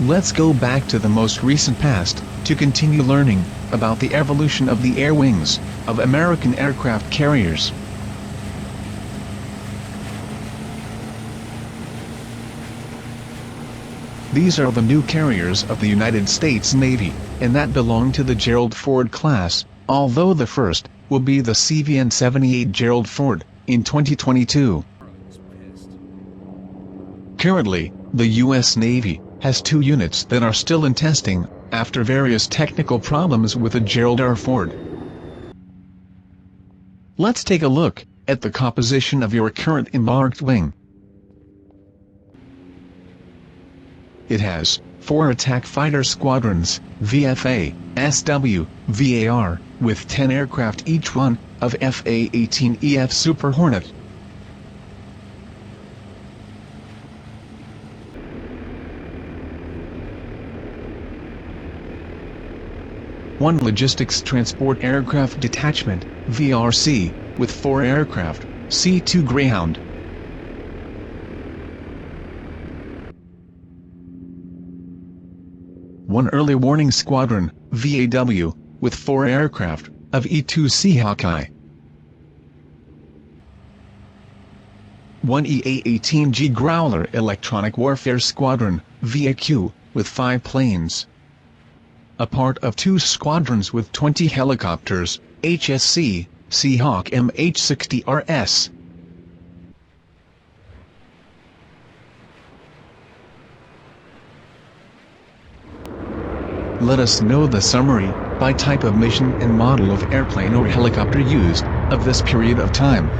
Let's go back to the most recent past, to continue learning about the evolution of the air wings of American aircraft carriers. These are the new carriers of the United States Navy, and that belong to the Gerald Ford class, although the first will be the CVN-78 Gerald Ford in 2022. Currently, the U.S. Navy has 2 units that are still in testing, after various technical problems with the Gerald R. Ford. Let's take a look at the composition of your current embarked wing. It has 4 attack fighter squadrons, VFA, SW, VAR, with 10 aircraft each one, of FA-18EF Super Hornet. One Logistics Transport Aircraft Detachment, VRC, with 4 aircraft, C-2 Greyhound. One Early Warning Squadron, VAW, with 4 aircraft, of E-2C Hawkeye. One EA-18G Growler Electronic Warfare Squadron, VAQ, with 5 planes. A part of 2 squadrons with 20 helicopters, HSC, Seahawk MH-60RS. Let us know the summary, by type of mission and model of airplane or helicopter used, of this period of time.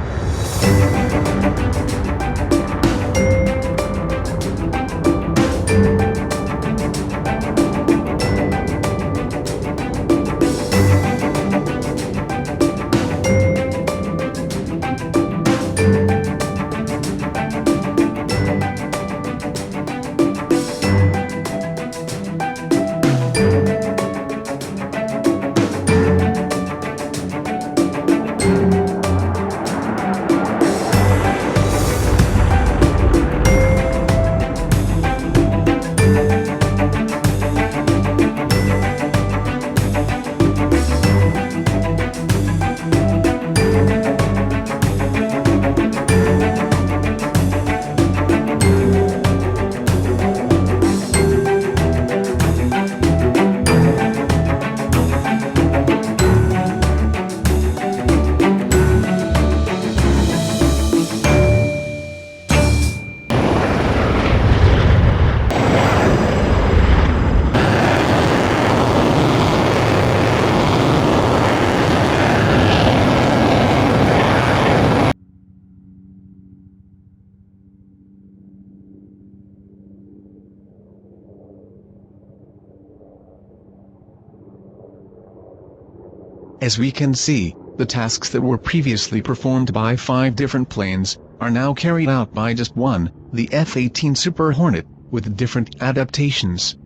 As we can see, the tasks that were previously performed by 5 different planes, are now carried out by just one, the F-18 Super Hornet, with different adaptations.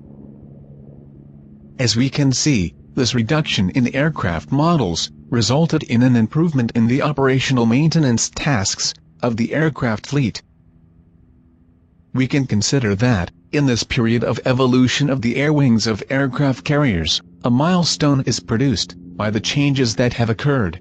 As we can see, this reduction in aircraft models, resulted in an improvement in the operational maintenance tasks, of the aircraft fleet. We can consider that, in this period of evolution of the air wings of aircraft carriers, a milestone is produced, by the changes that have occurred.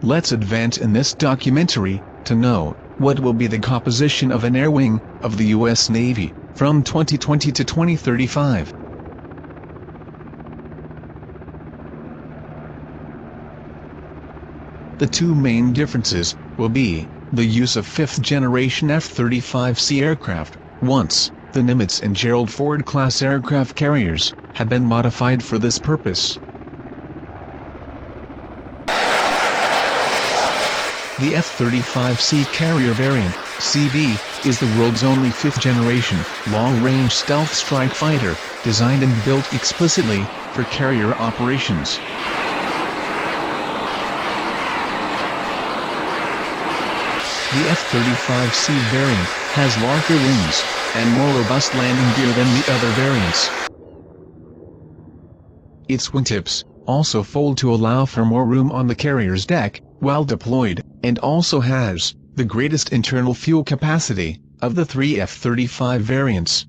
Let's advance in this documentary to know what will be the composition of an air wing of the U.S. Navy from 2020 to 2035. The two main differences will be the use of fifth-generation F-35C aircraft, once the Nimitz and Gerald Ford-class aircraft carriers have been modified for this purpose. The F-35C carrier variant, CV, is the world's only fifth-generation, long-range stealth strike fighter, designed and built explicitly for carrier operations. The F-35C variant has larger wings and more robust landing gear than the other variants. Its wingtips also fold to allow for more room on the carrier's deck while deployed, and also has the greatest internal fuel capacity of the three F-35 variants.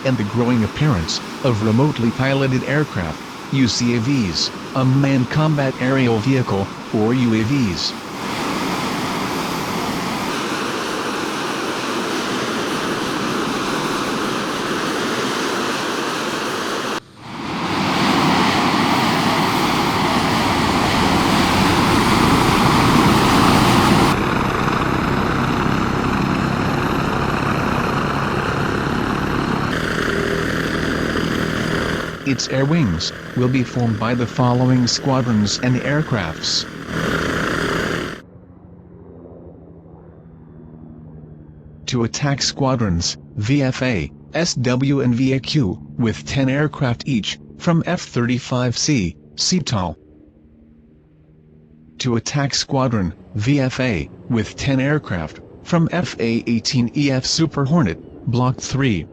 And the growing appearance of remotely piloted aircraft, UCAVs, unmanned combat aerial vehicle, or UAVs. Its air wings will be formed by the following squadrons and aircrafts. To attack squadrons, VFA, SW and VAQ, with 10 aircraft each, from F-35C, CTOL. To attack squadron, VFA, with 10 aircraft, from FA-18EF Super Hornet, Block 3.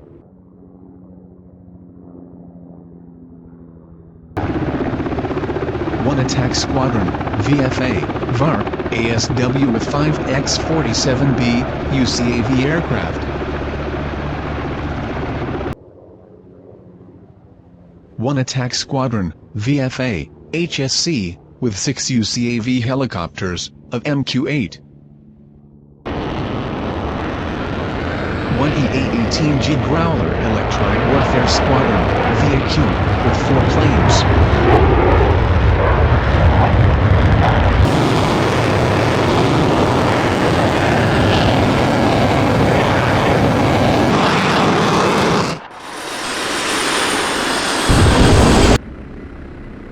One attack squadron, VFA, VAR, ASW with 5 X-47B, UCAV aircraft. One attack squadron, VFA, HSC, with 6 UCAV helicopters, of MQ-8. One EA-18G Growler electronic warfare squadron, VAQ, with 4 planes.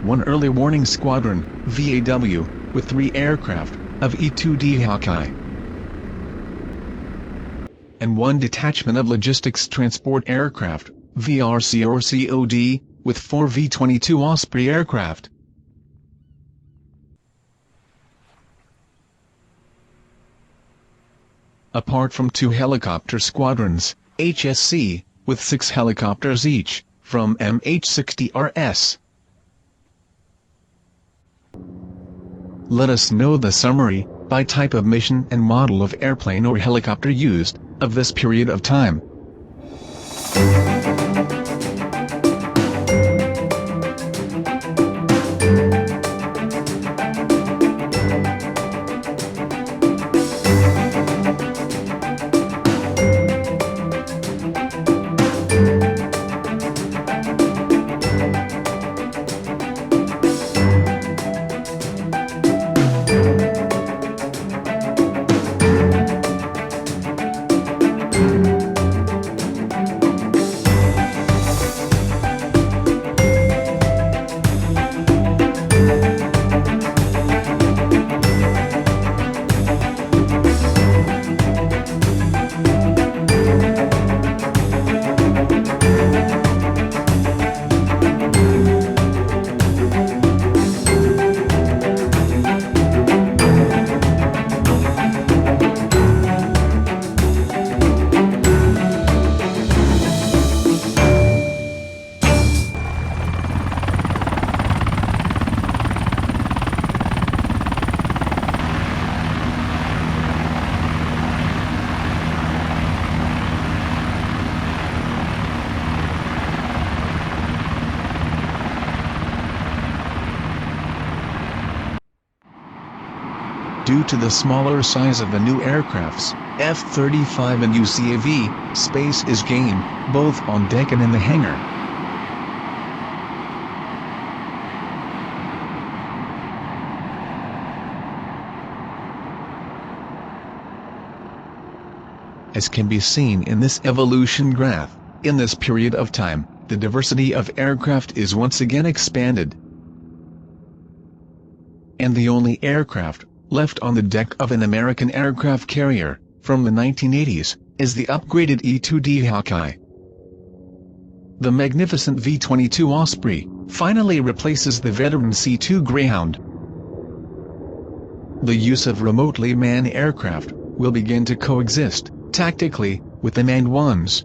One early warning squadron, VAW, with 3 aircraft, of E-2D Hawkeye. And 1 detachment of logistics transport aircraft, VRC or COD, with 4 V-22 Osprey aircraft. Apart from 2 helicopter squadrons, HSC, with 6 helicopters each, from MH-60RS. Let us know the summary, by type of mission and model of airplane or helicopter used, of this period of time. due to the smaller size of the new aircrafts, F-35 and UCAV, space is gained, both on deck and in the hangar. As can be seen in this evolution graph, in this period of time, the diversity of aircraft is once again expanded. And the only aircraft left on the deck of an American aircraft carrier from the 1980s is the upgraded E-2D Hawkeye. The magnificent V-22 Osprey finally replaces the veteran C-2 Greyhound. The use of remotely manned aircraft will begin to coexist tactically with the manned ones,